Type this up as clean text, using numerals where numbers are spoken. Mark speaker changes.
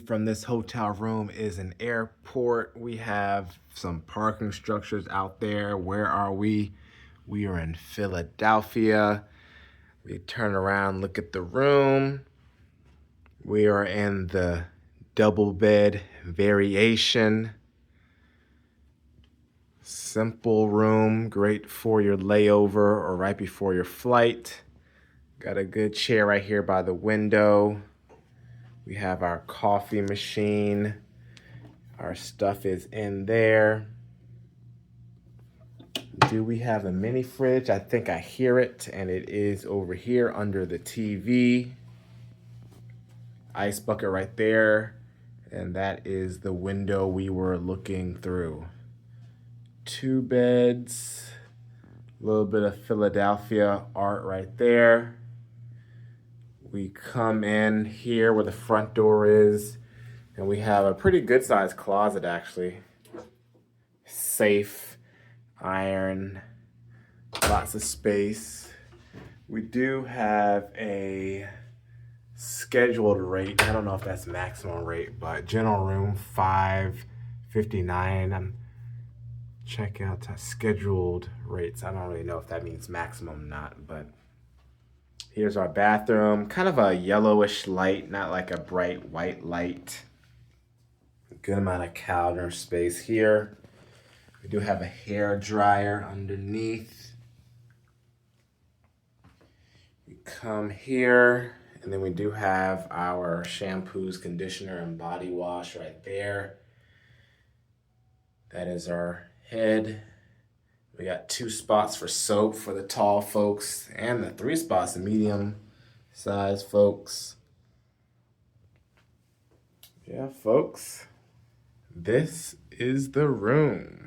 Speaker 1: from this hotel room is an airport. We have some parking structures out there. Where are we? We are in Philadelphia. We turn around, look at the room. We are in the double bed variation. Simple room, great for your layover or right before your flight. Got a good chair right here by the window. We have our coffee machine. Our stuff is in there. Do we have a mini fridge? I think I hear it, and it is over here under the TV. Ice bucket right there, and that is the window we were looking through. 2 beds, a little bit of Philadelphia art right there. We come in here where the front door is, and we have a pretty good sized closet actually. Safe, iron, lots of space. We do have a scheduled rate. I don't know if that's maximum rate, but general room $559. Check out scheduled rates. I don't really know if that means maximum or not, but here's our bathroom. Kind of a yellowish light, not like a bright white light. Good amount of counter space here. We do have a hair dryer underneath. We come here, and then we do have our shampoos, conditioner, and body wash right there. That is our head. We got 2 spots for soap for the tall folks, and the 3 spots, the medium size folks. Yeah, folks, this is the room.